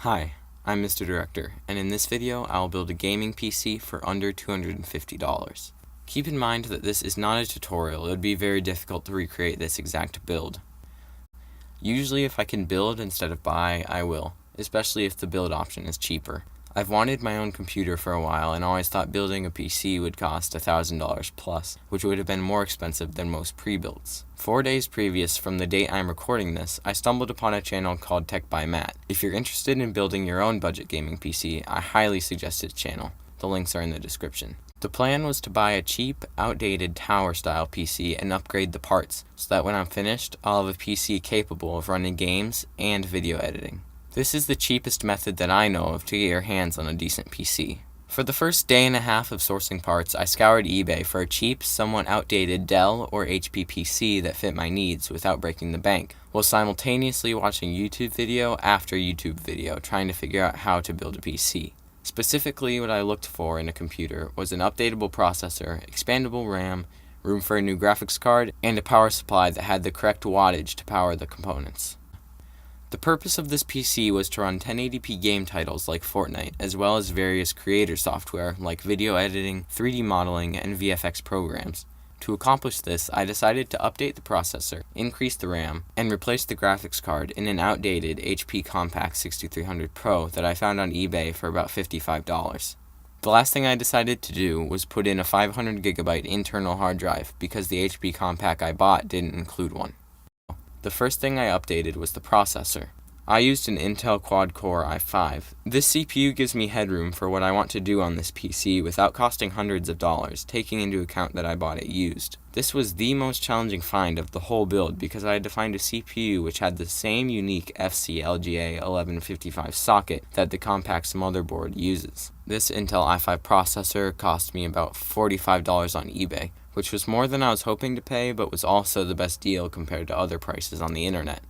Hi, I'm Mr. Director, and in this video I'll build a gaming PC for under $250. Keep in mind that this is not a tutorial. It would be very difficult to recreate this exact build. Usually if I can build instead of buy, I will, especially if the build option is cheaper. I've wanted my own computer for a while and always thought building a PC would cost $1,000 plus, which would have been more expensive than most pre-builds. 4 days previous from the date I'm recording this, I stumbled upon a channel called Tech by Matt. If you're interested in building your own budget gaming PC, I highly suggest his channel. The links are in the description. The plan was to buy a cheap, outdated tower-style PC and upgrade the parts, so that when I'm finished, I'll have a PC capable of running games and video editing. This is the cheapest method that I know of to get your hands on a decent PC. For the first day and a half of sourcing parts, I scoured eBay for a cheap, somewhat outdated Dell or HP PC that fit my needs without breaking the bank, while simultaneously watching YouTube video after YouTube video trying to figure out how to build a PC. Specifically, what I looked for in a computer was an updatable processor, expandable RAM, room for a new graphics card, and a power supply that had the correct wattage to power the components. The purpose of this PC was to run 1080p game titles like FORTNITE, as well as various creator software like video editing, 3D modeling, and VFX programs. To accomplish this, I decided to update the processor, increase the RAM, and replace the graphics card in an outdated HP Compact 6300 Pro that I found on eBay for about $55. The last thing I decided to do was put in a 500GB internal hard drive because the HP Compact I bought didn't include one. The first thing I updated was the processor. I used an Intel quad-core i5. This CPU gives me headroom for what I want to do on this PC without costing hundreds of dollars, taking into account that I bought it used. This was the most challenging find of the whole build because I had to find a CPU which had the same unique FC-LGA 1155 socket that the Compact's motherboard uses. This Intel i5 processor cost me about $45 on eBay, which was more than I was hoping to pay, but was also the best deal compared to other prices on the internet.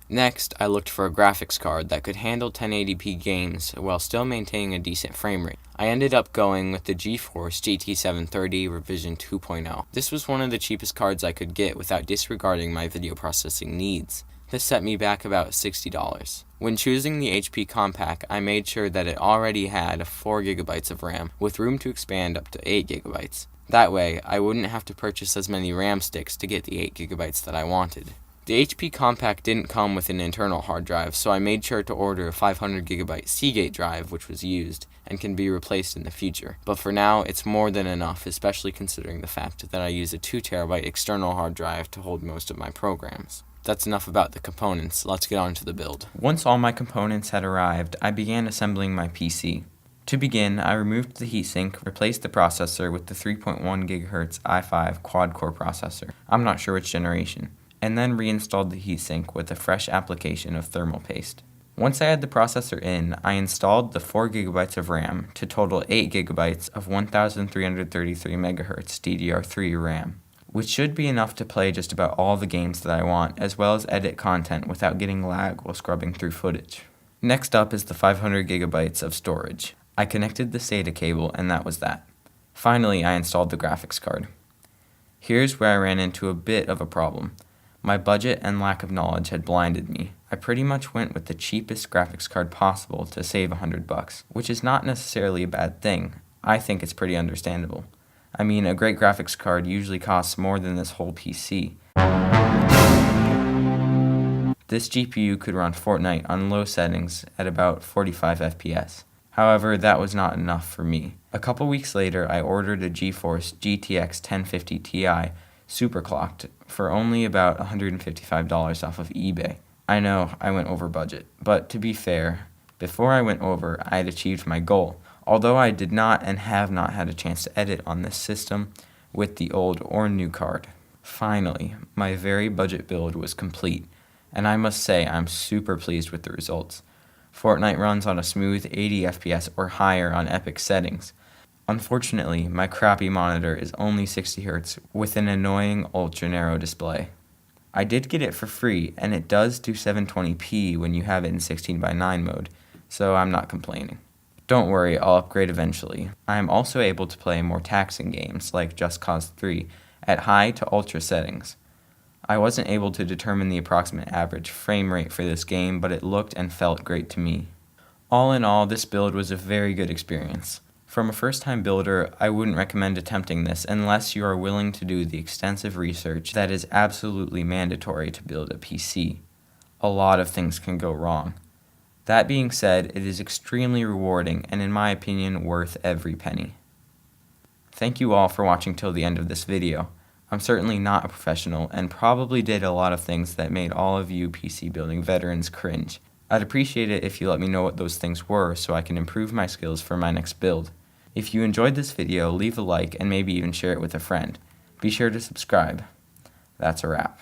Next, I looked for a graphics card that could handle 1080p games while still maintaining a decent frame rate. I ended up going with the GeForce GT 730 Revision 2.0. This was one of the cheapest cards I could get without disregarding my video processing needs. This set me back about $60. When choosing the HP Compact, I made sure that it already had 4GB of RAM, with room to expand up to 8GB. That way, I wouldn't have to purchase as many RAM sticks to get the 8GB that I wanted. The HP Compact didn't come with an internal hard drive, so I made sure to order a 500GB Seagate drive, which was used, and can be replaced in the future. But for now, it's more than enough, especially considering the fact that I use a 2TB external hard drive to hold most of my programs. That's enough about the components. Let's get on to the build. Once all my components had arrived, I began assembling my PC. To begin, I removed the heatsink, replaced the processor with the 3.1 GHz i5 quad-core processor, I'm not sure which generation, and then reinstalled the heatsink with a fresh application of thermal paste. Once I had the processor in, I installed the 4GB of RAM to total 8GB of 1333 MHz DDR3 RAM, which should be enough to play just about all the games that I want, as well as edit content without getting lag while scrubbing through footage. Next up is the 500GB of storage. I connected the SATA cable and that was that. Finally, I installed the graphics card. Here's where I ran into a bit of a problem. My budget and lack of knowledge had blinded me. I pretty much went with the cheapest graphics card possible to save $100, which is not necessarily a bad thing. I think it's pretty understandable. I mean, a great graphics card usually costs more than this whole PC. This GPU could run FORTNITE on low settings at about 45 FPS. However, that was not enough for me. A couple weeks later, I ordered a GeForce GTX 1050 Ti superclocked for only about $155 off of eBay. I know, I went over budget, but to be fair, before I went over, I had achieved my goal, although I did not and have not had a chance to edit on this system with the old or new card. Finally, my very budget build was complete, and I must say I'm super pleased with the results. FORTNITE runs on a smooth 80 FPS or higher on epic settings. Unfortunately, my crappy monitor is only 60Hz with an annoying ultra-narrow display. I did get it for free, and it does do 720p when you have it in 16:9 mode, so I'm not complaining. Don't worry, I'll upgrade eventually. I am also able to play more taxing games like Just Cause 3 at high to ultra settings. I wasn't able to determine the approximate average frame rate for this game, but it looked and felt great to me. All in all, this build was a very good experience. From a first-time builder, I wouldn't recommend attempting this unless you are willing to do the extensive research that is absolutely mandatory to build a PC. A lot of things can go wrong. That being said, it is extremely rewarding and in my opinion worth every penny. Thank you all for watching till the end of this video. I'm certainly not a professional and probably did a lot of things that made all of you PC building veterans cringe. I'd appreciate it if you let me know what those things were so I can improve my skills for my next build. If you enjoyed this video, leave a like and maybe even share it with a friend. Be sure to subscribe. That's a wrap.